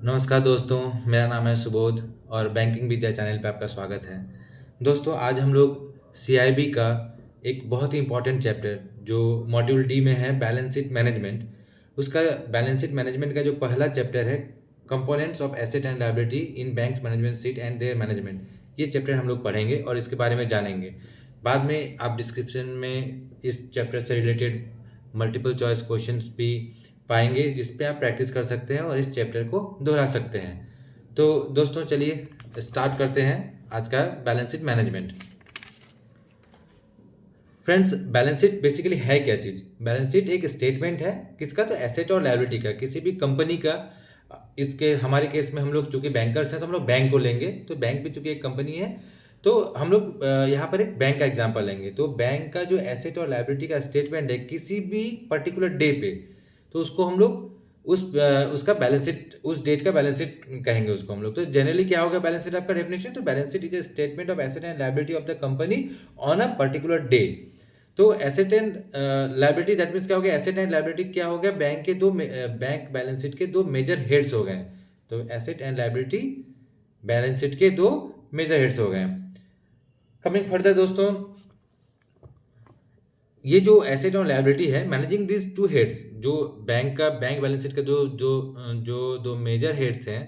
नमस्कार दोस्तों, मेरा नाम है सुबोध और बैंकिंग विद्या चैनल पे आपका स्वागत है। दोस्तों, आज हम लोग सीआईबी का एक बहुत ही इम्पोर्टेंट चैप्टर जो मॉड्यूल डी में है बैलेंस शीट मैनेजमेंट, उसका बैलेंस शीट मैनेजमेंट का जो पहला चैप्टर है components of asset and liability in banks management sheet and there management, ये चैप्टर हम लोग पढ़ेंगे और इसके बारे में जानेंगे। बाद में आप डिस्क्रिप्शन में इस चैप्टर से रिलेटेड मल्टीपल चॉइस क्वेश्चंस भी पाएंगे जिस पे आप प्रैक्टिस कर सकते हैं और इस चैप्टर को दोहरा सकते हैं। तो दोस्तों, चलिए स्टार्ट करते हैं आज का balance sheet management. Friends, balance sheet basically है क्या चीज़? बैलेंस शीट एक स्टेटमेंट है किसका? तो एसेट और लायबिलिटी का, किसी भी कंपनी का। इसके हमारे केस में हम लोग चूंकि बैंकर्स हैं तो हम लोग बैंक को लेंगे, तो बैंक भी चूंकि एक कंपनी है तो हम लोग यहाँ पर एक बैंक का एग्जांपल लेंगे। तो बैंक का जो एसेट और लायबिलिटी का स्टेटमेंट है किसी भी पर्टिकुलर डे पे, तो उसको हम लोग उसका बैलेंस शीट, उस डेट का बैलेंस शीट कहेंगे उसको हम लोग। तो जनरली क्या होगा बैलेंस शीट आपका डेफिनेशन? तो balance sheet is a statement of asset and liability of the company on a particular day. तो asset and liability, that means क्या हो गया? एसेट एंड लायबिलिटी क्या हो गया? बैंक के दो बैंक बैलेंस शीट के दो मेजर हेड्स हो गए। तो asset and liability balance sheet के दो मेजर हेड्स हो गए। कमिंग फर्दर दोस्तों, ये जो एसेट और लायबिलिटी है, मैनेजिंग दिस टू हेड्स, जो बैंक का बैंक बैलेंस शीट का जो जो जो दो मेजर हेड्स हैं,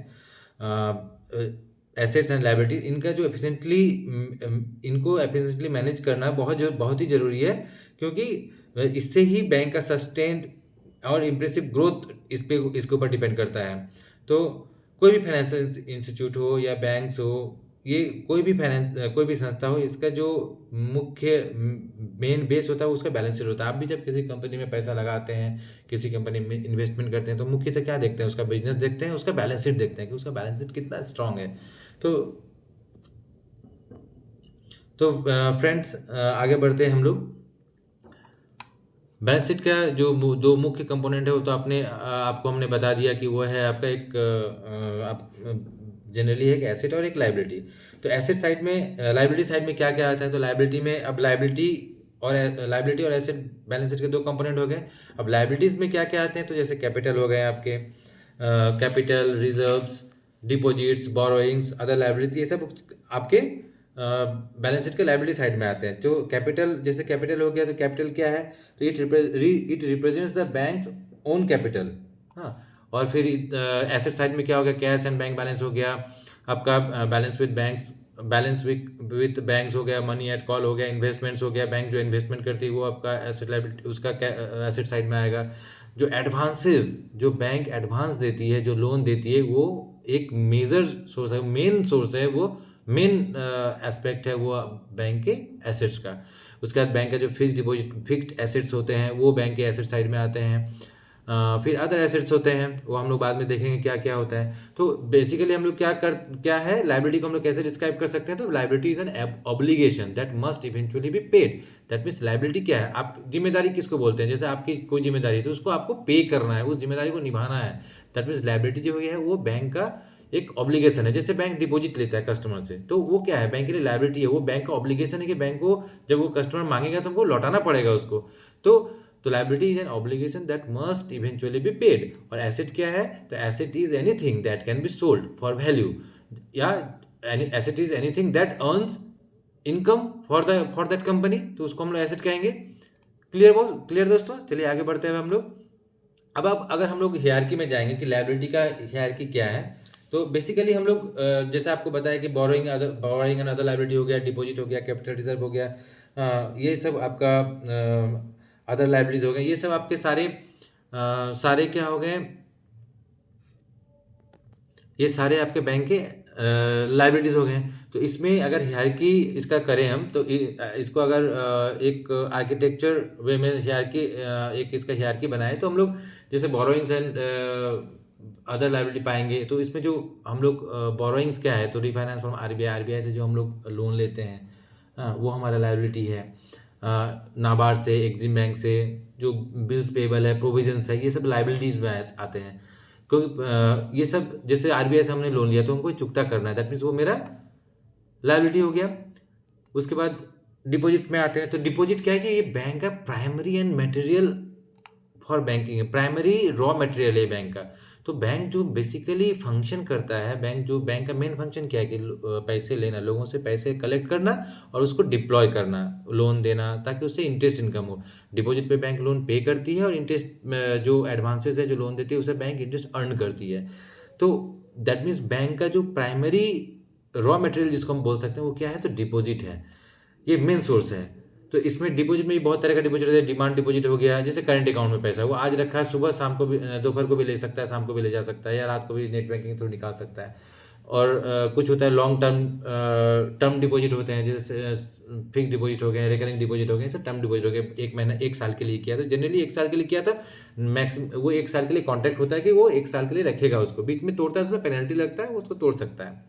एसेट्स एंड लायबिलिटी, इनका जो इनको एफिशिएंटली मैनेज करना बहुत ही ज़रूरी है, क्योंकि इससे ही बैंक का सस्टेन्ड और इम्प्रेसिव ग्रोथ इसके ऊपर डिपेंड करता है। तो कोई भी फाइनेंशियल इंस्टीट्यूट हो या बैंक्स हो, ये कोई भी संस्था हो, इसका जो मुख्य मेन बेस होता है उसका बैलेंस शीट होता है। आप भी जब किसी कंपनी में पैसा लगाते हैं, किसी कंपनी में इन्वेस्टमेंट करते हैं, तो मुख्यतः क्या देखते हैं? उसका बिजनेस देखते हैं, उसका बैलेंस शीट देखते हैं कि उसका बैलेंस शीट कितना स्ट्रांग है। तो फ्रेंड्स, आगे बढ़ते हैं हम लोग। बैलेंस शीट का जो दो मुख्य कंपोनेंट है वो तो आपको हमने बता दिया कि वो है आपका एक आप जनरली एक एसेट और एक लायबिलिटी। तो एसेट साइड में, लायबिलिटी साइड में क्या क्या आता है? तो लायबिलिटी में अब लायबिलिटी और एसेट बैलेंस शीट के दो कंपोनेंट हो गए। अब लायबिलिटीज में क्या क्या आते हैं? तो जैसे कैपिटल हो गए आपके, capital, reserves, deposits, borrowings, other liabilities, ये सब आपके बैलेंस शीट के लायबिलिटी साइड में आते हैं। जो कैपिटल, जैसे कैपिटल हो गया, तो कैपिटल क्या है? तो it represents the banks own capital. हाँ, और फिर एसेट साइड में क्या हो गया? कैश एंड बैंक बैलेंस हो गया आपका, बैलेंस विद बैंक्स हो गया, मनी एट कॉल हो गया, इन्वेस्टमेंट्स हो गया, बैंक जो इन्वेस्टमेंट करती है वो आपका एसेट लायबिलिटी, उसका एसेट साइड में आएगा। जो एडवांसेस, जो बैंक एडवांस देती है, जो लोन देती है, वो एक मेजर सोर्स है, मेन सोर्स है, वो मेन एस्पेक्ट है वो बैंक के एसेट्स का। उसके बाद बैंक का जो फिक्स्ड एसेट्स होते हैं वो बैंक के एसेट साइड में आते हैं। फिर अदर एसेट्स होते हैं, वो हम लोग बाद में देखेंगे क्या क्या होता है। तो बेसिकली हम लोग क्या है, लायबिलिटी को हम लोग कैसे डिस्क्राइब कर सकते हैं? तो liability is an obligation that must eventually be paid. That means liability क्या है? आप जिम्मेदारी किसको बोलते हैं? जैसे आपकी कोई जिम्मेदारी है तो उसको आपको पे करना है, उस जिम्मेदारी को निभाना है। दैट मीन्स लायबिलिटी जो है वो बैंक का एक ऑब्लिगेशन है। जैसे बैंक डिपॉजिट लेता है कस्टमर से, तो वो क्या है? बैंक के लिए लायबिलिटी है, वो बैंक का ऑब्लिगेशन है कि बैंक को जब वो कस्टमर मांगेगा तो हमको लौटाना पड़ेगा उसको। तो liability is an obligation that must eventually be paid. और एसेट क्या है? तो asset is anything that can be sold for value, या asset is anything that earns income for that company, तो उसको हम लोग एसेट कहेंगे। क्लियर दोस्तों? चलिए आगे बढ़ते हैं हम लोग। अब अगर हम लोग हियरार्की में जाएंगे कि लायबिलिटी का हियरार्की क्या है, तो बेसिकली हम लोग जैसे आपको बताया कि बोरोइंग एंड अदर लायबिलिटी हो गया, डिपॉजिट हो गया, कैपिटल रिजर्व हो गया, ये सब आपका अदर लायबिलिटीज हो गए। ये सब आपके सारे क्या हो गए? ये सारे आपके बैंक के लायबिलिटीज हो गए। तो इसमें अगर हियरार्की इसका करें हम, तो इसको अगर एक आर्किटेक्चर वे में हियरार्की, एक इसका हियरार्की बनाए, तो हम लोग जैसे बोरोइंग्स एंड अदर लायबिलिटी पाएंगे। तो इसमें जो हम लोग बोरोइंग्स क्या है? तो रिफाइनेंस फ्रॉम आरबीआई से जो हम लोग लोन लेते हैं, वो हमारा लायबिलिटी है। नाबार्ड से, एग्जिम बैंक से जो बिल्स पेबल है, प्रोविजंस है, ये सब लायबिलिटीज में आते हैं। क्योंकि ये सब, जैसे आरबीआई से हमने लोन लिया तो हमको चुकता करना है, दैट मीन्स वो मेरा लायबिलिटी हो गया। उसके बाद डिपॉजिट में आते हैं। तो डिपॉजिट क्या है कि ये बैंक का primary and material for banking है, प्राइमरी रॉ मटेरियल है बैंक का। तो बैंक जो बेसिकली फंक्शन करता है, बैंक का मेन फंक्शन क्या है कि पैसे लेना, लोगों से पैसे कलेक्ट करना और उसको डिप्लॉय करना, लोन देना, ताकि उससे इंटरेस्ट इनकम हो। डिपॉजिट पे बैंक लोन पे करती है और इंटरेस्ट जो एडवांसेस है जो लोन देती है उसे बैंक इंटरेस्ट अर्न करती है। तो दैट मीन्स बैंक का जो प्राइमरी रॉ मटेरियल जिसको हम बोल सकते हैं वो क्या है, तो डिपॉजिट है, ये मेन सोर्स है। तो इसमें डिपॉजिट में भी बहुत तरह का डिपॉजिट होता है। डिमांड डिपॉजिट हो गया, जैसे करंट अकाउंट में पैसा वो आज रखा है, सुबह शाम को भी, दोपहर को भी ले सकता है, शाम को भी ले जा सकता है, या रात को भी नेट बैंकिंग थ्रू निकाल सकता है। और कुछ होता है लॉन्ग टर्म डिपॉजिट होते हैं, जैसे फिक्स डिपॉजिट हो गए, रिकरिंग डिपॉजिट हो गए, सब टर्म डिपॉजिट हो गए, एक महीना 1 साल के लिए किया था, जनरली 1 साल के लिए किया था। मैक्सिमम वो 1 साल के लिए कॉन्ट्रैक्ट होता है कि वो 1 साल के लिए रखेगा, उसको बीच में तोड़ता है उसमें पेनल्टी लगता है, वो उसको तोड़ सकता है।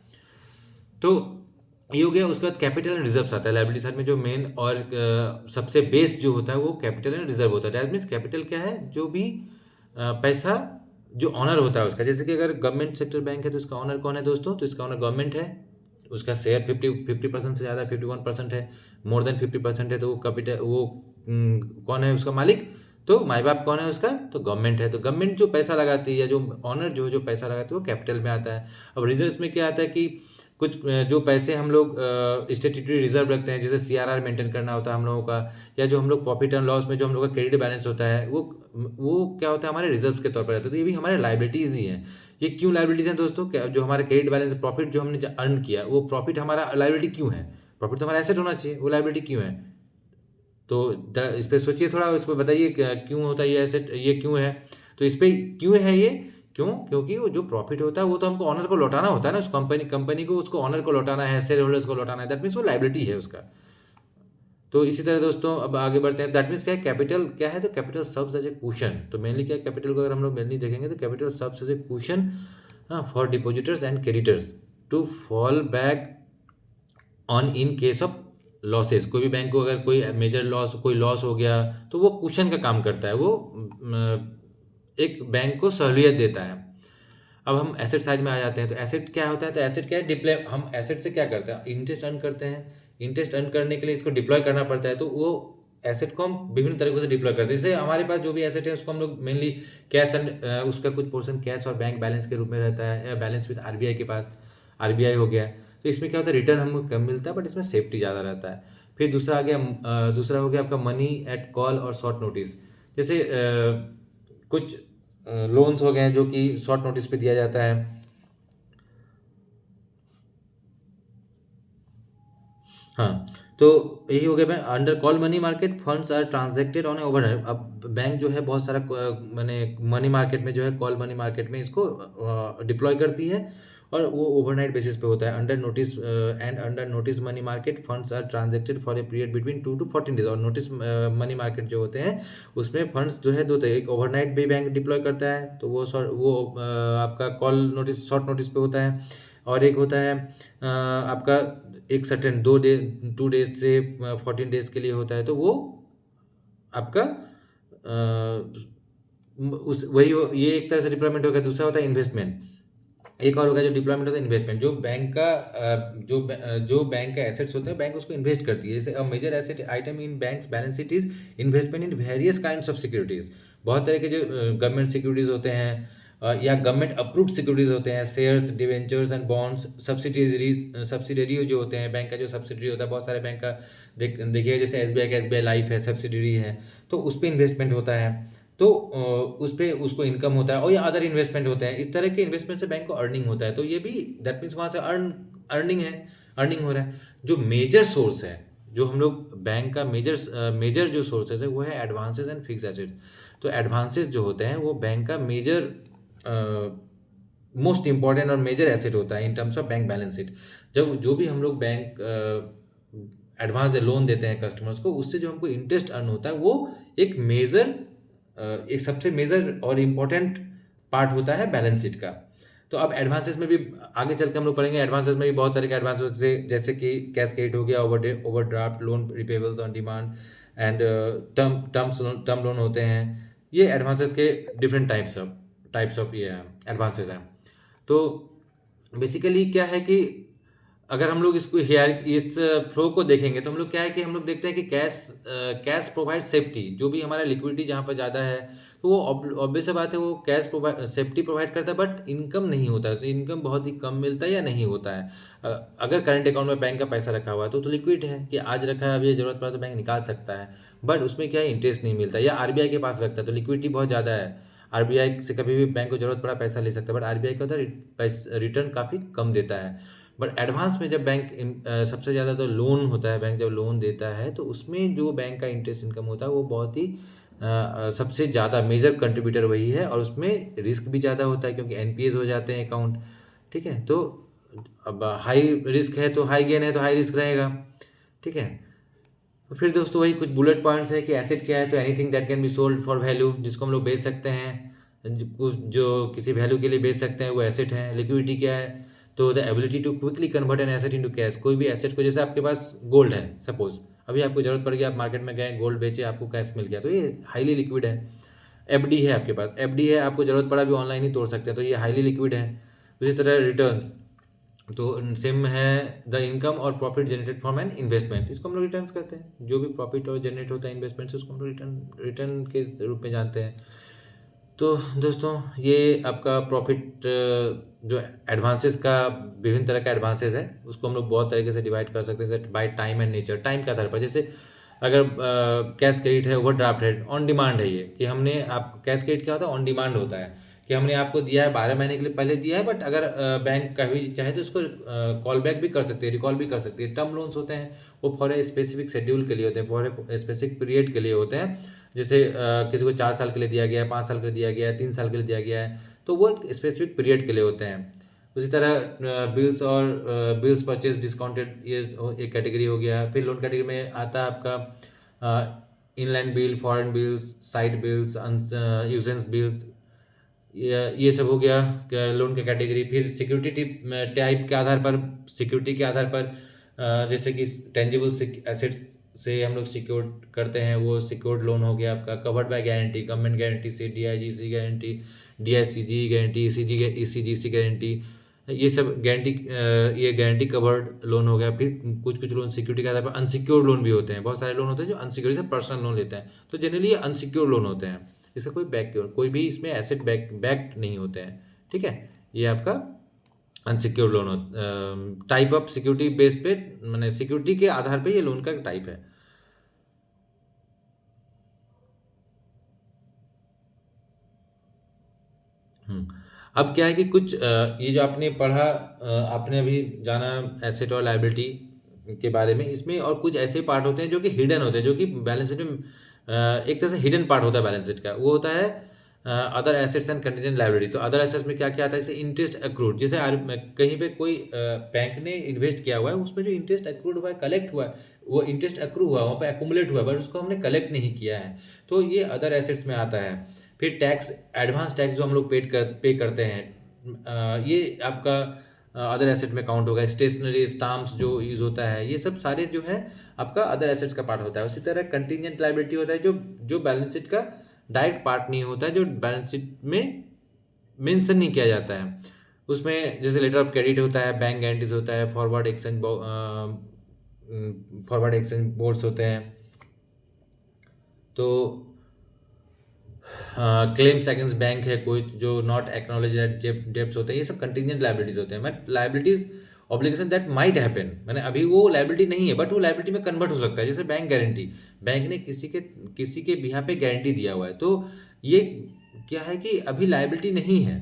तो ये हो गया। उसके बाद कैपिटल एंड रिजर्व्स आता है लायबिलिटी साइड में, जो मेन और सबसे बेस जो होता है वो कैपिटल एंड रिजर्व होता है। दैट मीन्स कैपिटल क्या है, जो भी पैसा जो ऑनर होता है उसका, जैसे कि अगर गवर्नमेंट सेक्टर बैंक है तो इसका ऑनर कौन है दोस्तों, तो इसका ऑनर गवर्नमेंट है, उसका शेयर 50% से ज़्यादा 51% है, मोर देन 50% है तो वो कैपिटल वो कौन है उसका मालिक, तो माई बाप कौन है उसका, तो गवर्नमेंट है। तो गवर्नमेंट जो पैसा लगाती है या जो ऑनर जो पैसा लगाती है वो कैपिटल में आता है। अब रिजर्व्स में क्या आता है कि कुछ जो पैसे हम लोग स्टेट्यूटरी रिजर्व रखते हैं, जैसे सीआरआर मेंटेन करना होता है हम लोगों का, या जो हम लोग प्रॉफिट एंड लॉस में जो हम लोग का क्रेडिट बैलेंस होता है वो क्या होता है, हमारे रिजर्व्स के तौर पर रहता है। तो ये भी हमारे लाइबिलिटीज़ ही हैं। ये क्यों लाइबिलिटीज़ हैं दोस्तों, क्या जो हमारे क्रेडिट बैलेंस प्रॉफिट जो हमने अर्न किया, वो प्रॉफिट हमारा लाइबिलिटी क्यों है, प्रॉफिट तो हमारा एसेट होना चाहिए, वो लाइबिलिटी क्यों है। तो इस पर सोचिए थोड़ा, इस पर बताइए क्यों होता है ये एसेट, ये क्यों है। तो इस पर क्यों है ये, क्योंकि वो जो प्रॉफिट होता है वो तो हमको ऑनर को लौटाना होता है ना, उस कंपनी को, उसको ऑनर को लौटाना है, शेयर होल्डर्स को लौटाना है, दैट मीन्स वो लाइबिलिटी है उसका। तो इसी तरह दोस्तों अब आगे बढ़ते हैं। दैट मीन्स क्या है, कैपिटल क्या है, तो capital serves as a cushion. तो मेनली क्या है, कैपिटल को अगर हम लोग मेनली देखेंगे तो capital serves as a cushion for depositors and creditors to fall back on in case of losses. कोई भी बैंक को अगर कोई मेजर लॉस, कोई लॉस हो गया तो वो कुशन का काम करता है, वो एक बैंक को सहूलियत देता है। अब हम एसेट साइड में आ जाते हैं। तो एसेट क्या होता है, तो एसेट क्या है, डिप्लॉय। हम एसेट से क्या करते हैं, इंटरेस्ट अर्न करते हैं। इंटरेस्ट अर्न करने के लिए इसको डिप्लॉय करना पड़ता है, तो वो एसेट को हम विभिन्न तरीकों से डिप्लॉय करते हैं। जैसे हमारे पास जो भी एसेट है उसको हम लोग मेनली कैश एंड उसका कुछ पोर्शन कैश और बैंक बैलेंस के रूप में रहता है, या बैलेंस विद आरबीआई के पास, आरबीआई हो गया। तो इसमें क्या होता है, रिटर्न हमको कम मिलता है बट इसमें सेफ्टी ज़्यादा रहता है। फिर दूसरा आ गया, दूसरा हो गया आपका मनी एट कॉल और शॉर्ट नोटिस। जैसे कुछ लोन्स हो गए हैं जो कि शॉर्ट नोटिस पे दिया जाता है। हाँ, तो यही हो गया। Under call money market funds are transacted on a overnight. अब बैंक जो है बहुत सारा मैंने मनी मार्केट में जो है, कॉल मनी मार्केट में इसको डिप्लॉय करती है और वो ओवरनाइट बेसिस पे होता है। Under notice money market funds are transacted for a period between 2 to 14 days. और नोटिस मनी मार्केट जो होते हैं उसमें फंड्स जो है दो तरह, एक ओवरनाइट भी बैंक डिप्लॉय करता है, तो वो आपका कॉल नोटिस शॉर्ट नोटिस पे होता है, और एक होता है आपका एक सर्टेन 2 डेज से 14 डेज के लिए होता है, तो वो आपका उस वही ये एक तरह से डिप्लॉयमेंट हो गया। दूसरा होता है इन्वेस्टमेंट। एक और होगा जो डिप्लॉयमेंट होता है इन्वेस्टमेंट। जो बैंक का जो बैंक का एसेट्स होते हैं, बैंक उसको इन्वेस्ट करती है। जैसे a major asset item in bank's balance sheet is investment in various kinds of securities. बहुत तरह के जो गवर्नमेंट सिक्योरिटीज होते हैं या गवर्नमेंट अप्रूव्ड सिक्योरिटीज होते हैं, shares, debentures and bonds. Subsidiary जो होते हैं, बैंक का जो सब्सिडरी होता है, बहुत सारे बैंक का देखिएगा, जैसे एसबीआई लाइफ है, सब्सिडरी है, तो उस पर इन्वेस्टमेंट होता है। तो उस पर उसको इनकम होता है, और या अदर इन्वेस्टमेंट होते हैं। इस तरह के इन्वेस्टमेंट से बैंक को अर्निंग होता है। तो ये भी दैट मीन्स वहाँ से अर्निंग हो रहा है। जो मेजर सोर्स है, जो हम लोग बैंक का मेजर जो सोर्सेज है वो है एडवांसेस एंड फिक्स एसेट्स। तो एडवांसेस जो होते हैं वो बैंक का मेजर मोस्ट इंपॉर्टेंट और मेजर एसेट होता है in terms of bank balance sheet. जब जो भी हम लोग बैंक एडवांस लोन देते हैं कस्टमर्स को, उससे जो हमको इंटरेस्ट अर्न होता है वो एक सबसे मेजर और इम्पोर्टेंट पार्ट होता है बैलेंस शीट का। तो अब एडवांसेस में भी आगे चल के हम लोग पढ़ेंगे। एडवांसेस में भी बहुत तरह के एडवांस होते हैं, जैसे कि कैश क्रेडिट हो गया, overdraft loan, repayables on demand and term loan होते हैं। ये एडवांसेस के डिफरेंट टाइप्स ऑफ ये एडवांसेस हैं। तो बेसिकली क्या है कि अगर हम लोग इसको हियर इस फ्लो को देखेंगे तो हम लोग क्या है कि हम लोग देखते हैं कि कैश प्रोवाइड सेफ्टी, जो भी हमारा लिक्विडिटी जहाँ पर ज़्यादा है तो वो ऑब्वियस सी बात है, वो कैश प्रोवाइड सेफ्टी प्रोवाइड करता है, बट इनकम नहीं होता है, तो इनकम बहुत ही कम मिलता है या नहीं होता है। अगर करंट अकाउंट में बैंक का पैसा रखा हुआ है तो लिक्विड है कि आज रखा है, अभी जरूरत पड़ा तो बैंक निकाल सकता है, बट उसमें क्या है, इंटरेस्ट नहीं मिलता। या आरबीआई के पास रखता है तो लिक्विडिटी बहुत ज़्यादा है, आरबीआई से कभी भी बैंक को जरूरत पड़ा पैसा ले सकता है, बट आरबीआई का उधर रिटर्न काफ़ी कम देता है। बट एडवांस में जब बैंक सबसे ज़्यादा तो लोन होता है, बैंक जब लोन देता है तो उसमें जो बैंक का इंटरेस्ट इनकम होता है वो बहुत ही सबसे ज़्यादा मेजर कंट्रीब्यूटर वही है, और उसमें रिस्क भी ज़्यादा होता है क्योंकि एनपीएस हो जाते हैं अकाउंट। ठीक है, तो अब हाई रिस्क है तो हाई गेन है तो हाई रिस्क रहेगा। ठीक है, तो फिर दोस्तों वही कुछ बुलेट पॉइंट्स है कि एसेट क्या है, तो anything that can be sold for value, जिसको हम लोग बेच सकते हैं, जो किसी वैल्यू के लिए बेच सकते हैं वो एसेट है। लिक्विडिटी क्या है, तो the ability to quickly convert an asset into cash, कोई भी एसेट को, जैसे आपके पास गोल्ड है सपोज, अभी आपको जरूरत पड़ गई, आप मार्केट में गए गोल्ड बेचे, आपको कैश मिल गया, तो ये हाईली लिक्विड है। एफडी है आपके पास, एफडी है, आपको जरूरत पड़ा भी ऑनलाइन ही तोड़ सकते हैं, तो ये हाईली लिक्विड है। उसी तरह रिटर्न्स, तो सेम है द इनकम और profit generated from an investment, इसको हम लोग रिटर्न्स कहते हैं। जो भी प्रॉफिट और जनरेट होता है इन्वेस्टमेंट से उसको हम लोग रिटर्न के रूप में जानते हैं। तो दोस्तों ये आपका प्रॉफिट जो एडवांसेस का, विभिन्न तरह का एडवांसेस है, उसको हम लोग बहुत तरीके से डिवाइड कर सकते हैं, जैसे by time and nature, time के आधार पर। जैसे अगर कैश क्रेडिट है, ओवरड्राफ्ट है, ऑन डिमांड है, ये कि हमने आप कैश क्रेडिट क्या होता है, ऑन डिमांड होता है कि हमने आपको दिया है 12 महीने के लिए पहले दिया है, बट अगर बैंक कभी चाहे तो उसको कॉल बैक भी कर सकते हैं, रिकॉल भी कर सकती है। टर्म लोन्स होते हैं वो फॉर ए स्पेसिफिक शेड्यूल के लिए होते हैं, फॉर ए स्पेसिफिक पीरियड के लिए होते हैं, जैसे किसी को 4 साल के लिए दिया गया है, 5 साल के लिए दिया गया है, 3 साल के लिए दिया गया है, तो वो एक स्पेसिफिक पीरियड के लिए होते हैं। उसी तरह बिल्स और बिल्स परचेज डिस्काउंटेड, ये एक कैटेगरी हो गया। फिर लोन कैटेगरी में आता है आपका inland bill, foreign bills, side bills, usance bills, ये सब हो गया लोन की कैटेगरी। फिर सिक्योरिटी टाइप के आधार पर, सिक्योरिटी के आधार पर जैसे कि टेंजिबल एसेट्स से हम लोग सिक्योर करते हैं, वो सिक्योर्ड लोन हो गया आपका। Covered by guarantee, government guarantee से, डीआईजीसी गारंटी, डीआईसीजी गारंटी, ईसीजीसी गारंटी, ये सब गारंटी, ये गारंटी कवर्ड लोन हो गया। फिर कुछ लोन सिक्योरिटी के आधार पर अनसिक्योर्ड लोन भी होते हैं, बहुत सारे लोन होते हैं जो अनसिक्योर्ड से पर्सनल लोन लेते हैं, तो जनरली ये अनसिक्योर्ड लोन होते हैं, इसका कोई भी इसमें एसेट बैक्ड नहीं होते हैं। ठीक है, ये आपका अनसिक्योर्ड लोन हो, टाइप ऑफ सिक्योरिटी बेस पे, मैंने सिक्योरिटी के आधार पे ये लोन का टाइप है। अब क्या है कि कुछ ये जो आपने पढ़ा, आपने अभी जाना एसेट और लायबिलिटी के बारे में, इसमें और कुछ ऐसे पार्ट होते हैं जो कि हिडन होते हैं, जो कि बैलेंस शीट में एक तरह से हिडन पार्ट होता है बैलेंस शीट का, वो होता है other assets and contingent liability. तो अदर एसेट्स में क्या क्या आता है, जैसे इंटरेस्ट अक्रूड, जैसे कहीं पे कोई बैंक ने इन्वेस्ट किया हुआ है, उसमें जो इंटरेस्ट अक्रूड हुआ है, कलेक्ट हुआ है, वो इंटरेस्ट अक्रू हुआ है, वहाँ पे एक्यूमुलेट हुआ है, बट उसको हमने कलेक्ट नहीं किया है, तो ये अदर एसेट्स में आता है। फिर टैक्स, एडवांस टैक्स जो हम लोग पे करते हैं, ये आपका अदर एसेट में काउंट होगा। स्टेशनरी स्टाम्प्स जो यूज़ होता है, ये सब सारे जो है आपका अदर एसेट्स का पार्ट होता है। उसी तरह कंटीजेंट लायबिलिटी होता है, जो बैलेंस शीट का डायरेक्ट पार्ट नहीं होता है, जो बैलेंस शीट में मेंशन नहीं किया जाता है। उसमें जैसे लेटर ऑफ क्रेडिट होता है, बैंक गारंटीज होता है, फॉरवर्ड एक्सचेंज बोर्ड्स होते हैं, तो क्लेम्स अगेंस्ट बैंक है कोई, जो नॉट एक्नॉलेज डेब्ट्स होते हैं, ये सब कंटीजेंट लायबिलिटीज होते हैं। But liabilities obligation that might happen, मैंने अभी वो लायबिलिटी नहीं है बट वो लायबिलिटी में कन्वर्ट हो सकता है। जैसे बैंक गारंटी, बैंक ने किसी के बिहाफ पे गारंटी दिया हुआ है, तो ये क्या है कि अभी लायबिलिटी नहीं है।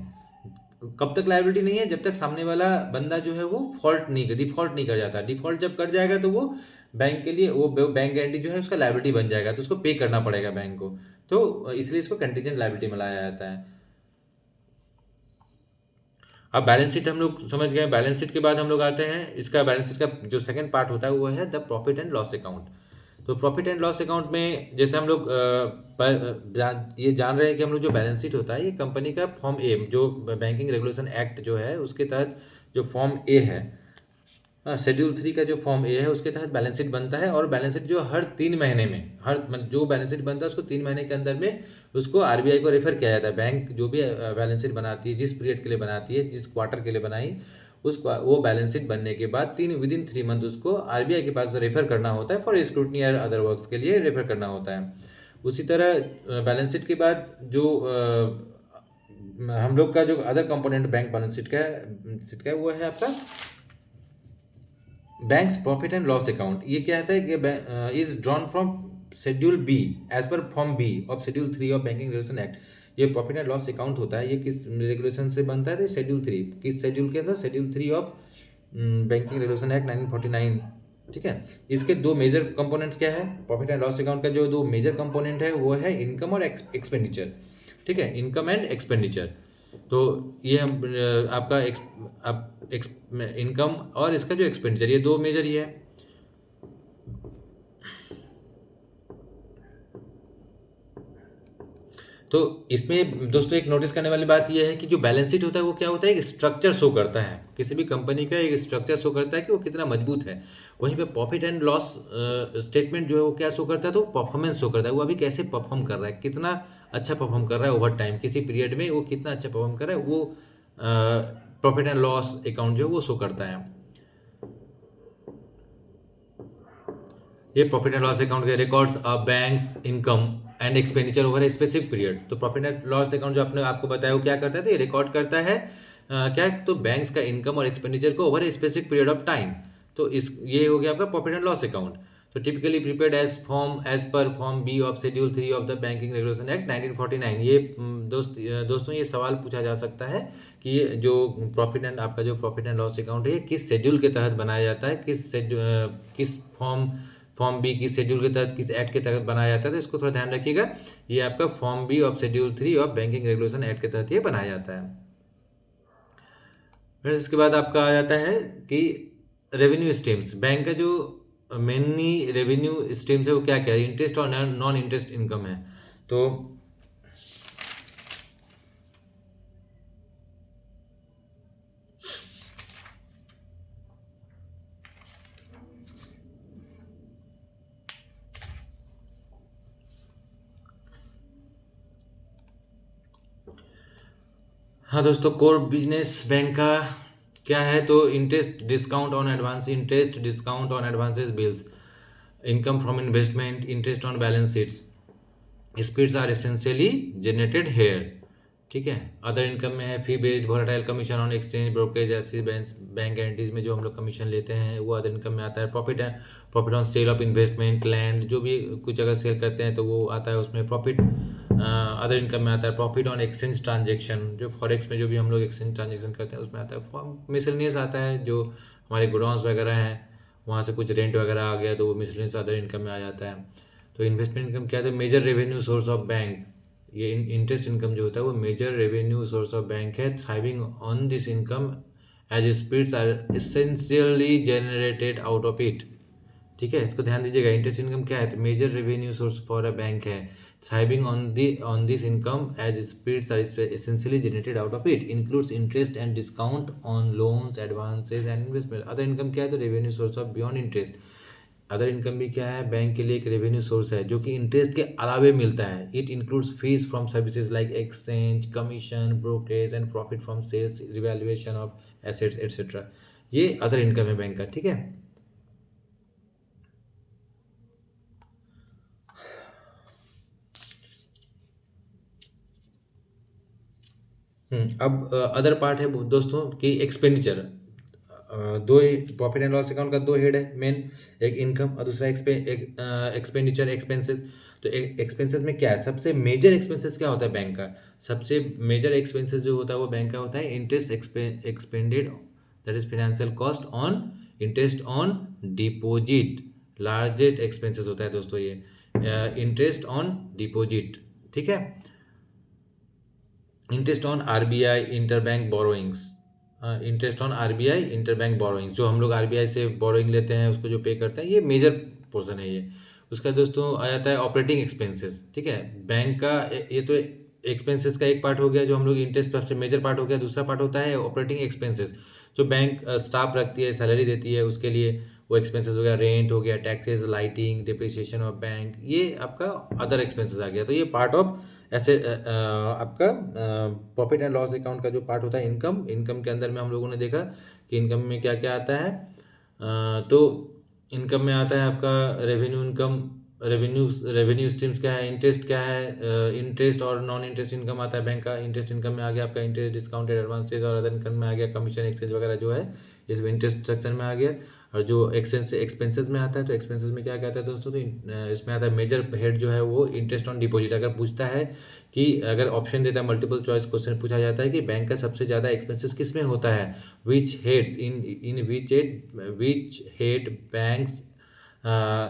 कब तक लायबिलिटी नहीं है, जब तक सामने वाला बंदा जो है वो डिफॉल्ट नहीं कर जाता। डिफॉल्ट जब कर जाएगा तो वो बैंक के लिए, वो बैंक गारंटी जो है उसका लायबिलिटी बन जाएगा, तो उसको पे करना पड़ेगा बैंक को, तो इसलिए इसको कंटीजेंट लायबिलिटी में लाया जाता है। अब बैलेंस शीट हम लोग समझ गए। बैलेंस शीट के बाद हम लोग आते हैं, इसका बैलेंस शीट का जो सेकंड पार्ट होता है वो है the profit and loss account. तो प्रॉफिट एंड लॉस अकाउंट में जैसे हम लोग ये जान रहे हैं कि हम लोग जो बैलेंस शीट होता है, ये कंपनी का फॉर्म ए, जो बैंकिंग रेगुलेशन एक्ट जो है उसके तहत जो फॉर्म ए है, शेड्यूल 3 का जो फॉर्म ए है उसके तहत बैलेंस शीट बनता है। और बैलेंस शीट जो हर 3 महीने में, जो बैलेंस शीट बनता है उसको 3 महीने के अंदर में उसको आरबीआई को रेफर किया जाता है। बैंक जो भी बैलेंस शीट बनाती है, जिस पीरियड के लिए बनाती है, जिस क्वार्टर के लिए बनाई, उसको वो बैलेंस शीट बनने के बाद विदिन 3 मंथ उसको आरबीआई के पास रेफर करना होता है फॉर स्क्रूटनी और अदर वर्क्स के लिए रेफर करना होता है। उसी तरह बैलेंस शीट के बाद जो हम लोग का जो other component bank balance sheet का वो है आपका bank's profit and loss account. ये क्या है कि is drawn from schedule B as per form B of schedule 3 of banking regulation act. ये प्रॉफिट एंड लॉस अकाउंट होता है, ये किस रेगुलेशन से बनता है? तो शेड्यूल 3, किस शेड्यूल के अंदर? Schedule 3 of banking regulation act 1949। ठीक है, इसके दो मेजर कंपोनेंट्स क्या है? प्रॉफिट एंड लॉस अकाउंट का जो दो मेजर कंपोनेंट है वो है इनकम और एक्सपेंडिचर। ठीक है, इनकम एंड एक्सपेंडिचर। तो ये हम आपका इनकम और इसका जो एक्सपेंडिचर, ये दो मेजर ही है। तो इसमें दोस्तों एक नोटिस करने वाली बात यह है कि जो बैलेंस शीट होता है वो क्या होता है? एक स्ट्रक्चर शो करता है, किसी भी कंपनी का एक स्ट्रक्चर शो करता है कि वो कितना मजबूत है। वहीं पे प्रॉफिट एंड लॉस स्टेटमेंट जो है वो क्या शो करता है? तो परफॉर्मेंस शो करता है, वो अभी कैसे परफॉर्म कर रहा है, कितना अच्छा परफॉर्म कर रहा है ओवर टाइम, किसी पीरियड में वो कितना अच्छा परफॉर्म कर रहा है, वो प्रॉफिट एंड लॉस अकाउंट जो है वो शो करता है। ये प्रॉफिट एंड लॉस अकाउंट के records of banks income and expenditure over a specific period. तो प्रॉफिट एंड लॉस अकाउंट जो आपने आपको बताया वो क्या करता है? तो ये रिकॉर्ड करता है क्या? तो बैंक्स का इनकम और एक्सपेंडिचर को over a specific period of time. तो इस ये हो गया आपका प्रॉफिट एंड लॉस अकाउंट। तो typically prepared as per form B of schedule 3 of the banking regulation act 1949। ये दोस्तों ये सवाल पूछा जा सकता है कि ये जो प्रॉफिट एंड लॉस अकाउंट है ये किस शेड्यूल के तहत बनाया जाता है, किस फॉर्म बी की शेड्यूल के तहत, किस एक्ट के तहत बनाया जाता है। तो इसको थोड़ा ध्यान रखिएगा, ये आपका form B of schedule 3 of banking regulation act के तहत ये बनाया जाता है। फिर इसके बाद आपका आ जाता है कि रेवेन्यू स्ट्रीम्स। बैंक का जो मेनली रेवेन्यू स्ट्रीम्स है वो क्या क्या है? इंटरेस्ट और नॉन इंटरेस्ट इनकम है। तो हाँ दोस्तों, कोर बिजनेस बैंक का क्या है? तो interest discount on advances bills, income from investment, interest on balance sheets, spreads are essentially generated here. ठीक है, अदर इनकम में है fee based volatile commission on exchange brokerage, ऐसी बैंक गारंटीज में जो हम लोग कमीशन लेते हैं वो अदर इनकम में आता है। Profit on sale of investment land, जो भी कुछ अगर सेल करते हैं तो वो आता है उसमें प्रॉफिट, अदर इनकम में आता है। प्रॉफिट ऑन एक्सचेंज ट्रांजेक्शन, जो फॉरेक्स में जो भी हम लोग एक्सचेंज ट्रांजेक्शन करते हैं उसमें आता है। मिसलेनियस आता है, जो हमारे गोडाउंस वगैरह हैं वहाँ से कुछ रेंट वगैरह आ गया तो वो मिसलेनियस अदर इनकम में आ जाता है। तो इन्वेस्टमेंट इनकम क्या है? Major revenue source of bank, ये इंटरेस्ट इनकम जो होता है वो major revenue source of bank है। Thriving on this income as spreads are essentially generated out of it. ठीक है, इसको ध्यान दीजिएगा। इंटरेस्ट इनकम क्या है? तो major revenue source for a bank है। Thriving on this income as spreads are essentially generated out of it includes interest and discount on loans, advances and investment. Other income क्या है? तो revenue source of beyond interest. Other income भी क्या है? Bank के लिए एक revenue source है जो कि इंटरेस्ट के अलावे मिलता है। It includes fees from services like exchange commission, brokerage and profit from sales, revaluation of assets etcetera. ये अदर इनकम है बैंक का। ठीक है, अब अदर पार्ट है दोस्तों कि एक्सपेंडिचर। दो ही प्रॉफिट एंड लॉस अकाउंट का दो हेड है मेन, एक इनकम और दूसरा एक्सपेंडिचर एक्सपेंसेस। तो एक्सपेंसेस में क्या है? सबसे मेजर एक्सपेंसेस क्या होता है बैंक का? सबसे मेजर एक्सपेंसेस जो होता है वो बैंक का होता है interest expanded, that is financial cost on interest on deposit. Largest expenses होता है दोस्तों ये इंटरेस्ट ऑन डिपॉजिट। ठीक है, interest on RBI interbank borrowings, interest on RBI interbank borrowings, जो हम लोग आरबीआई से बोरोइंग लेते हैं उसको जो पे करते हैं, ये मेजर पोर्शन है ये। उसका दोस्तों आ जाता है ऑपरेटिंग एक्सपेंसेस। ठीक है, बैंक का ये तो एक्सपेंसेस का एक पार्ट हो गया जो हम लोग इंटरेस्ट सबसे मेजर पार्ट हो गया। दूसरा पार्ट होता है ऑपरेटिंग एक्सपेंसेस, जो बैंक स्टाफ रखती है, सैलरी देती है, उसके लिए वो एक्सपेंसेस हो गया। रेंट हो गया, taxes, lighting, depreciation of bank, ये आपका अदर एक्सपेंसेस आ गया। तो ये पार्ट ऑफ ऐसे आपका प्रॉफिट एंड लॉस अकाउंट का जो पार्ट होता है इनकम, इनकम के अंदर में हम लोगों ने देखा कि इनकम में क्या क्या आता है। तो इनकम में आता है आपका रेवेन्यू इनकम, रेवेन्यू स्ट्रीम्स क्या है, इंटरेस्ट क्या है, इंटरेस्ट और नॉन इंटरेस्ट इनकम आता है बैंक का। इंटरेस्ट इनकम में आ गया आपका इंटरेस्ट, डिस्काउंटेड एडवांसेज, और अदर इनकम में आ गया कमीशन, एक्सचेंज वगैरह जो है, इसमें इंटरेस्ट सेक्शन में आ गया। और जो एक्सपेंसेस में आता है, तो एक्सपेंसेस में क्या क्या आता है दोस्तों, तो इसमें आता है मेजर हेड जो है वो इंटरेस्ट ऑन डिपॉजिट। अगर पूछता है कि अगर ऑप्शन देता है, मल्टीपल चॉइस क्वेश्चन पूछा जाता है कि बैंक का सबसे ज़्यादा एक्सपेंसेस किस में होता है, which heads in which head banks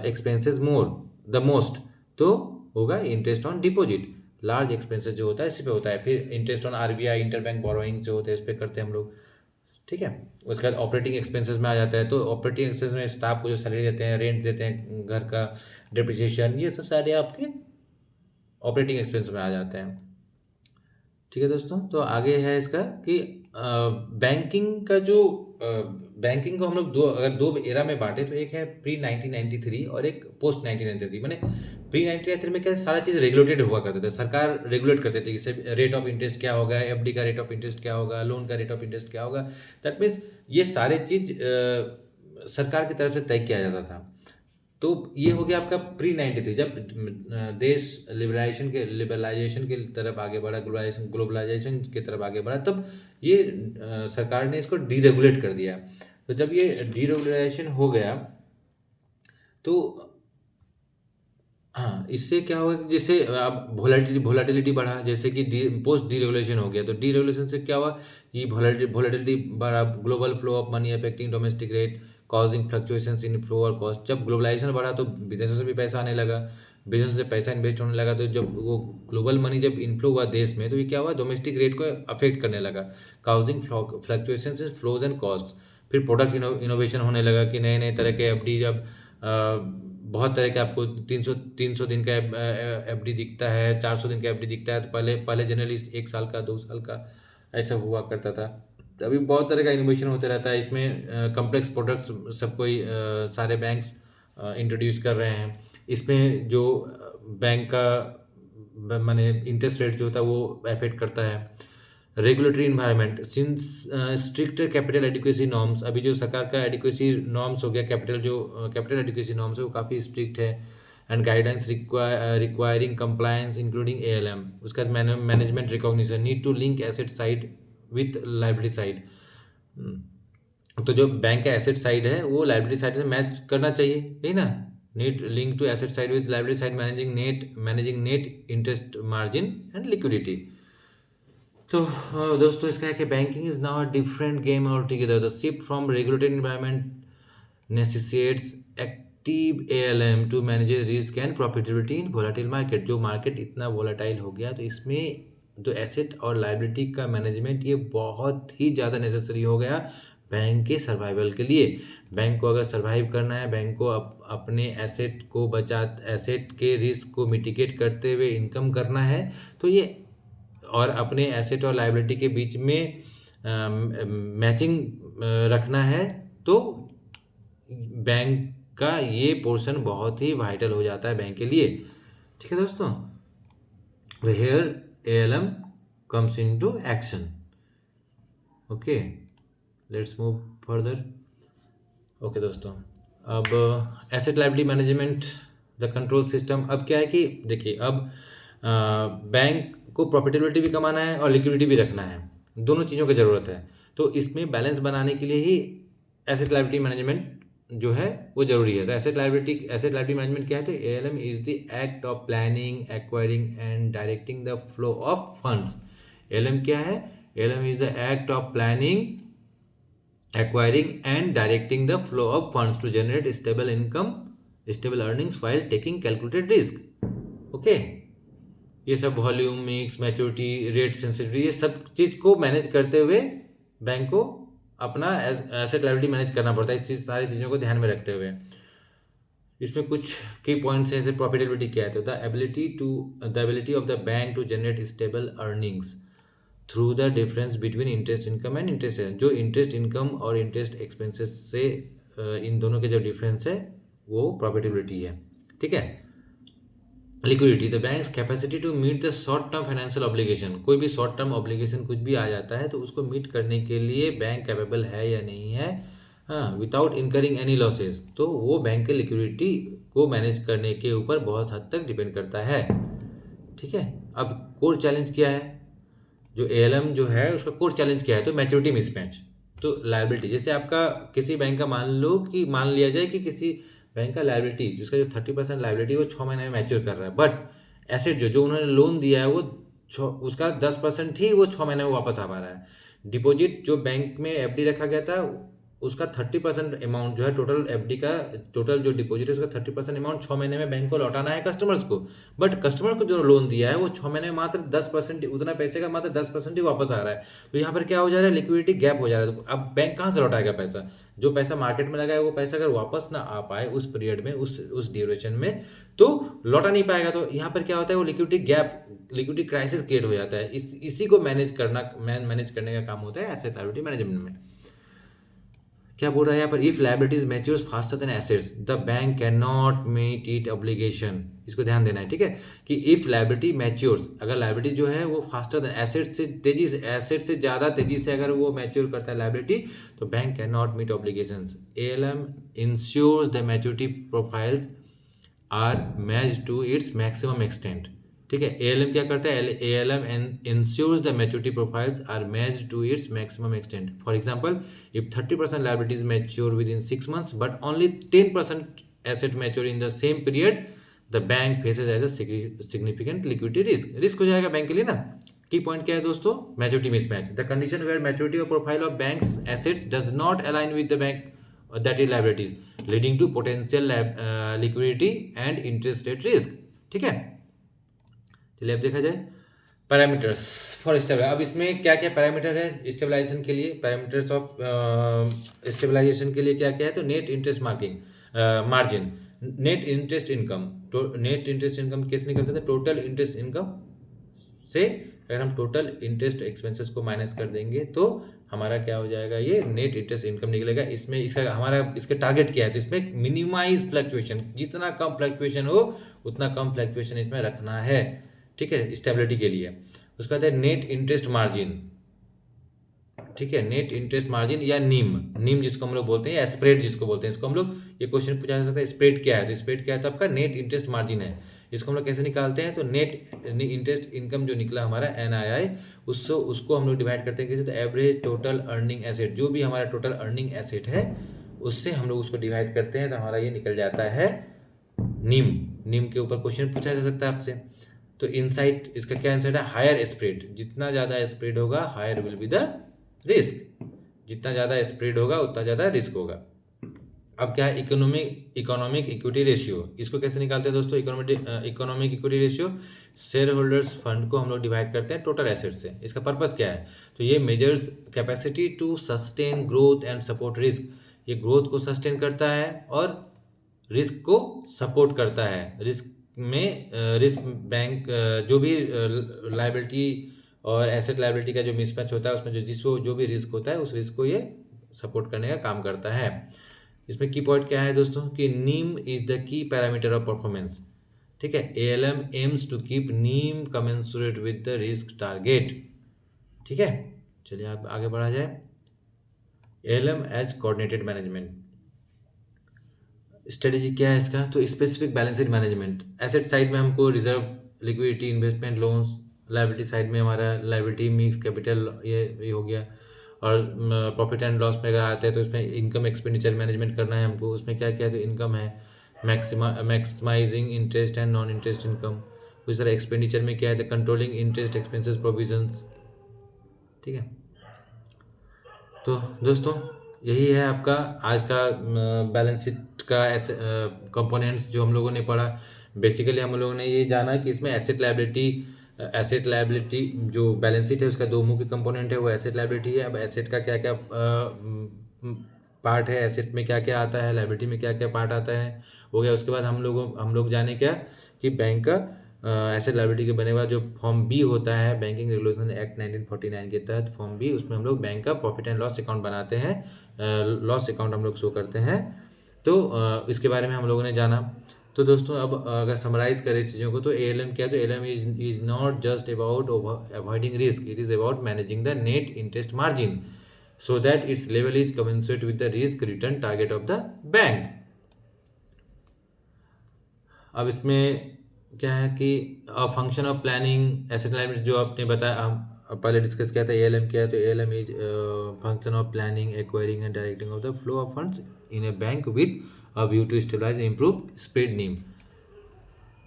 expenses more the most, तो होगा interest on deposit. Large expenses जो होता है इसी पे होता है। फिर interest on RBI interbank borrowings जो होते हैं इस पे करते हैं हम लोग, ठीक है। उसके बाद ऑपरेटिंग एक्सपेंसेस में आ जाता है, तो ऑपरेटिंग एक्सपेंसेस में स्टाफ को जो सैलरी देते हैं, रेंट देते हैं घर का, डिप्रिसिएशन, ये सब सारे आपके ऑपरेटिंग एक्सपेंस में आ जाते हैं, ठीक है दोस्तों। तो आगे है इसका कि बैंकिंग का जो बैंकिंग को हम लोग अगर दो एरा में बांटे, तो एक है प्री 1993 और एक पोस्ट 1993। मैंने प्री 1993 में क्या सारा चीज़ रेगुलेटेड हुआ करते थे, सरकार रेगुलेट करते थे, जैसे रेट ऑफ इंटरेस्ट क्या होगा, एफडी का रेट ऑफ इंटरेस्ट क्या होगा, लोन का रेट ऑफ इंटरेस्ट क्या होगा। दैट मीन्स ये सारे चीज़ सरकार की तरफ से तय किया जाता था। तो ये हो गया आपका प्री 93। जब देश लिबरलाइजेशन की तरफ आगे बढ़ा, ग्लोबलाइजेशन की तरफ आगे बढ़ा, तब ये सरकार ने इसको डीरेगुलेट कर दिया। तो जब ये डीरेगुलेशन हो गया, तो हाँ, इससे क्या होगा कि जैसे अब वोलाटिलिटी बढ़ा, जैसे कि पोस्ट डीरेगुलेशन हो गया, तो डीरेगुलेशन से क्या हुआ कि वोलाटिलिटी बढ़ा, global flow of money affecting domestic rate, causing fluctuations in flow और कॉस्ट। जब ग्लोबलाइजेशन बढ़ा तो विदेशों से भी पैसा आने लगा, बिजनेस से पैसा इन्वेस्ट होने लगा, तो जब वो ग्लोबल मनी जब इनफ्लो हुआ देश में, तो ये क्या हुआ, डोमेस्टिक रेट को अफेक्ट करने लगा, causing fluctuations in flows and cost. फिर प्रोडक्ट इनोवेशन होने लगा कि नए नए तरह के एफडी, जब बहुत तरह के आपको 300 दिन का एफडी दिखता है, 400 दिन का एफडी दिखता है। तो पहले पहले जनरली 1 साल का, 2 साल का ऐसा हुआ करता था। अभी बहुत तरह का इनोवेशन होते रहता है इसमें, कम्प्लेक्स प्रोडक्ट्स सब कोई सारे बैंक्स इंट्रोड्यूस कर रहे हैं। इसमें जो बैंक का माने इंटरेस्ट रेट जो होता है वो अफेक्ट करता है। Regulatory environment, since stricter capital adequacy norms, अभी जो सरकार का एडिक्वेसी नॉर्म्स हो गया, कैपिटल एडिक्वेसी नॉर्म्स है वो काफ़ी स्ट्रिक्ट है। And guidance requiring compliance including ALM. उसके बाद management recognition, need to link asset side with liability side. तो जो बैंक का एसेट साइड है वो लाइबिलिटी साइड से मैच करना चाहिए, यही ना। Need link to asset side with liability side, managing net interest margin and liquidity. तो दोस्तों इसका है कि banking is now a different game all together. The shift from regulated environment necessitates active ALM to manage risk and profitability in volatile market. जो market इतना volatile हो गया, तो इसमें जो एसेट और लाइबिलिटी का मैनेजमेंट ये बहुत ही ज़्यादा नेसेसरी हो गया बैंक के सर्वाइवल के लिए। बैंक को अगर सर्वाइव करना है, बैंक को अपने एसेट के रिस्क को मिटिगेट करते हुए इनकम करना है, तो ये और अपने एसेट और लाइबिलिटी के बीच में मैचिंग रखना है, तो बैंक का ये पोर्शन बहुत ही वाइटल हो जाता है बैंक के लिए, ठीक है दोस्तों। Here ALM comes into action. Okay, let's move further. Okay दोस्तों, अब asset liability management the control system. अब क्या है कि देखिए, अब बैंक को प्रॉफिटेबिलिटी भी कमाना है और लिक्विडिटी भी रखना है, दोनों चीज़ों की ज़रूरत है। तो इसमें बैलेंस बनाने के लिए ही एसेट लाइबिलिटी मैनेजमेंट जो है वो ज़रूरी है। तो एसेट लाइबिलिटी मैनेजमेंट क्या है, तो ALM is the act of planning, acquiring and directing the flow of funds. ALM क्या है, ALM is the act of planning, acquiring and directing the flow of funds to generate stable income, stable earnings while taking calculated risk. Okay, ये सब volume, mix, maturity, rate sensitivity, ये सब चीज़ को manage करते हुए bank को अपना asset liability manage करना पड़ता है। इस सारी चीज़ों को ध्यान में रखते हुए इसमें कुछ की पॉइंट्स हैं, जैसे प्रॉफिटेबिलिटी क्या है, तो the ability of the bank to generate stable earnings through the difference between interest income and interest है। जो इंटरेस्ट इनकम और इंटरेस्ट एक्सपेंसेस से इन दोनों के जो डिफरेंस है वो प्रॉफिटेबिलिटी है, ठीक है। Liquidity, the bank's capacity to meet the short term financial obligation. कोई भी शॉर्ट टर्म ऑब्लिगेशन कुछ भी आ जाता है तो उसको मीट करने के लिए बैंक कैपेबल है या नहीं है, हाँ, विदाउट इनकरिंग एनी लॉसेज। तो वो बैंक के लिक्विडिटी को मैनेज करने के ऊपर बहुत हद तक डिपेंड करता है। ठीक है, अब कोर चैलेंज क्या है, जो एएलएम जो है उसका कोर चैलेंज क्या है, तो मैच्योरिटी मिसमैच। तो लायबिलिटी, जैसे आपका किसी बैंक का मान लिया जाए कि किसी बैंक का लायबिलिटी, जिसका जो 30% लायबिलिटी वो 6 महीने में मैच्योर कर रहा है, बट एसेट जो जो उन्होंने लोन दिया है वो उसका 10% ही वो 6 महीने में वापस आ पा रहा है। डिपॉजिट जो बैंक में एफडी रखा गया था उसका 30% अमाउंट जो है, टोटल एफडी का टोटल जो डिपॉजिट है उसका 30% अमाउंट 6 महीने में बैंक को लौटाना है कस्टमर्स को, बट कस्टमर को जो लोन दिया है वो 6 महीने में मात्र 10%, उतना पैसे का मात्र 10% ही वापस आ रहा है। तो यहाँ पर क्या हो जा रहा है, लिक्विडिटी गैप हो जा रहा है। तो अब बैंक कहाँ से लौटाएगा पैसा, जो पैसा मार्केट में लगा है वो पैसा अगर वापस ना आ पाए उस पीरियड में, उस ड्यूरेशन में, तो लौटा नहीं पाएगा। तो यहाँ पर क्या होता है, वो liquidity gap, liquidity crisis create हो जाता है। इसी को मैनेज करने का काम होता है एसेट लायबिलिटी मैनेजमेंट में। क्या बोल रहा है यहाँ पर, if liabilities matures faster than assets the bank can not meet it obligation. इसको ध्यान देना है, ठीक है, कि इफ लायबिलिटी मैच्योर्स, अगर लायबिलिटी जो है वो फास्टर देन एसेट से ज़्यादा तेजी से अगर वो मैच्योर करता है लायबिलिटी, तो bank can not meet obligation. ALM ensures the maturity profiles are matched to its maximum extent. ठीक है, एएलएम क्या करता है, ALM ensures the maturity profiles are matched to its maximum extent. For example, if 30% liabilities mature within 6 months but only 10% asset mature in the same period, the bank faces as a significant liquidity risk हो जाएगा bank के लिए ना। की point क्या है दोस्तों, maturity mismatch, the condition where maturity और profile of banks assets does not align with the bank that is liabilities, leading to potential liquidity and interest rate risk। ठीक है, चलिए अब देखा जाए पैरामीटर्स फॉर स्टेबलाइजेशन। अब इसमें क्या क्या पैरामीटर है स्टेबलाइजेशन के लिए, पैरामीटर्स ऑफ स्टेबलाइजेशन के लिए क्या क्या है, तो net interest margin, net interest income. तो नेट इंटरेस्ट इनकम कैसे निकलता था, टोटल इंटरेस्ट इनकम से अगर हम टोटल इंटरेस्ट एक्सपेंसेस को माइनस कर देंगे तो हमारा क्या हो जाएगा, ये नेट इंटरेस्ट इनकम निकलेगा। इसमें इसका टारगेट क्या है, तो इसमें मिनिमाइज फ्लक्चुएशन, जितना कम फ्लक्चुएशन हो उतना कम फ्लक्चुएशन इसमें रखना है। ठीक है, स्टेबिलिटी के लिए। उसके बाद है नेट इंटरेस्ट मार्जिन। ठीक है, नेट इंटरेस्ट मार्जिन या नीम जिसको हम लोग बोलते हैं, या स्प्रेड जिसको बोलते हैं, इसको हम लोग, ये क्वेश्चन पूछा जा सकता है स्प्रेड क्या है, तो स्प्रेड क्या है, तो आपका नेट इंटरेस्ट मार्जिन है। इसको हम लोग कैसे निकालते हैं, तो नेट इंटरेस्ट इनकम जो निकला हमारा NII, उसको हम लोग डिवाइड करते हैं कैसे, तो एवरेज टोटल अर्निंग एसेट, जो भी हमारा टोटल अर्निंग एसेट है उससे हम लोग उसको डिवाइड करते हैं, तो हमारा ये निकल जाता है नीम के ऊपर क्वेश्चन पूछा जा सकता है आपसे। तो इनसाइट, इसका क्या इनसाइट है, हायर स्प्रेड, जितना ज़्यादा स्प्रेड होगा higher will be the risk, जितना ज़्यादा स्प्रेड होगा उतना ज़्यादा रिस्क होगा। अब क्या है, इकोनॉमिक इक्विटी रेशियो, इसको कैसे निकालते हैं दोस्तों, economic equity ratio, share holders fund को हम लोग डिवाइड करते हैं टोटल एसेट से। इसका पर्पस क्या है, तो ये measures capacity to sustain growth and support risk, ये ग्रोथ को सस्टेन करता है और रिस्क को सपोर्ट करता है। रिस्क बैंक जो भी लायबिलिटी और एसेट लायबिलिटी का जो मिसमैच होता है उसमें जो भी रिस्क होता है उस रिस्क को ये सपोर्ट करने का काम करता है। इसमें की पॉइंट क्या है दोस्तों, कि NIM is the key parameter of performance. ठीक है, ALM aims to keep NIM commensurate with the risk target. ठीक है, चलिए आप आगे बढ़ा जाए। ALM as coordinated management, strategy क्या है इसका, तो specific balance sheet management. Asset side में हमको reserve, liquidity, investment, loans, liability side में हमारा लायबिलिटी मिक्स, कैपिटल, ये हो गया। और प्रॉफिट एंड लॉस में अगर आते हैं तो उसमें इनकम एक्सपेंडिचर मैनेजमेंट करना है हमको। उसमें क्या क्या है, तो इनकम है, maximising interest and non interest income. उसी तरह एक्सपेंडिचर में क्या है, तो कंट्रोलिंग इंटरेस्ट एक्सपेंसेस प्रोविजंस। ठीक है, तो दोस्तों यही है आपका आज का बैलेंस शीट का ऐसे कंपोनेंट्स जो हम लोगों ने पढ़ा। बेसिकली हम लोगों ने ये जाना कि इसमें एसेट लायबिलिटी जो बैलेंस शीट है उसका दो मुख्य कंपोनेंट है, वो एसेट लायबिलिटी है। अब एसेट का क्या क्या पार्ट है, एसेट में क्या क्या आता है, लायबिलिटी में क्या क्या पार्ट आता है, हो गया। उसके बाद हम लोग जाने क्या कि बैंक का एसेट लायबिलिटी के बने हुआ जो फॉर्म बी होता है बैंकिंग रेगुलेशन एक्ट 1949 के तहत, फॉर्म बी, उसमें हम लोग बैंक का प्रॉफिट एंड लॉस अकाउंट बनाते हैं, लॉस अकाउंट हम लोग शो करते हैं। तो इसके बारे में हम लोगों ने जाना। तो दोस्तों अब अगर समराइज करें इस चीज़ों को तो ALM क्या है, तो ALM is not just about avoiding risk, it is about managing the net interest margin so that its level is commensurate with the risk return target of the bank। अब इसमें क्या है कि function of planning asset liability जो आपने बताया, हम पहले डिस्कस किया था ALM क्या है, तो ALM is function of planning acquiring and directing of the flow of funds in a bank with a view to stabilise improve spread NIM.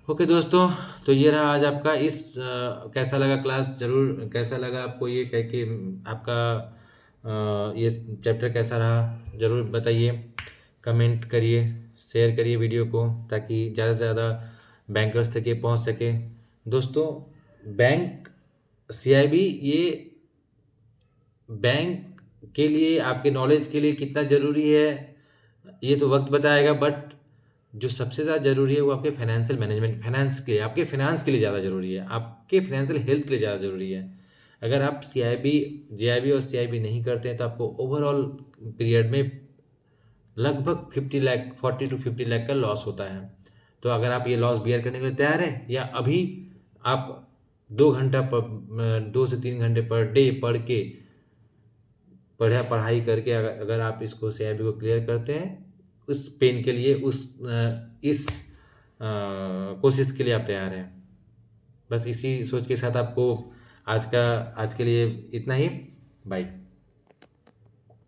Okay दोस्तों, तो ये रहा आज आपका कैसा लगा क्लास, जरूर कैसा लगा आपको ये कह के, आपका ये चैप्टर कैसा रहा जरूर बताइए, कमेंट करिए, शेयर करिए वीडियो को ताकि ज़्यादा से ज़्यादा बैंकर्स तक ये पहुंच सके। दोस्तों बैंक CIB ये बैंक के लिए, आपके नॉलेज के लिए कितना ज़रूरी है ये तो वक्त बताएगा, बट जो सबसे ज़्यादा ज़रूरी है वो आपके फाइनेंशियल मैनेजमेंट, फाइनेंस के लिए, आपके फाइनेंस के लिए ज़्यादा ज़रूरी है, आपके फाइनेंशियल हेल्थ के लिए ज़्यादा ज़रूरी है। अगर आप JIB और CIB नहीं करते हैं तो आपको ओवरऑल पीरियड में लगभग 50 लाख 40 to 50 लाख का लॉस होता है। तो अगर आप ये लॉस बियर करने के लिए तैयार हैं, या अभी आप 2 से 3 घंटे पर डे पढ़ के पढ़ाई करके अगर आप इसको CIB को क्लियर करते हैं, उस पेन के लिए, इस कोशिश के लिए आप तैयार हैं। बस इसी सोच के साथ आपको आज के लिए इतना ही। बाय।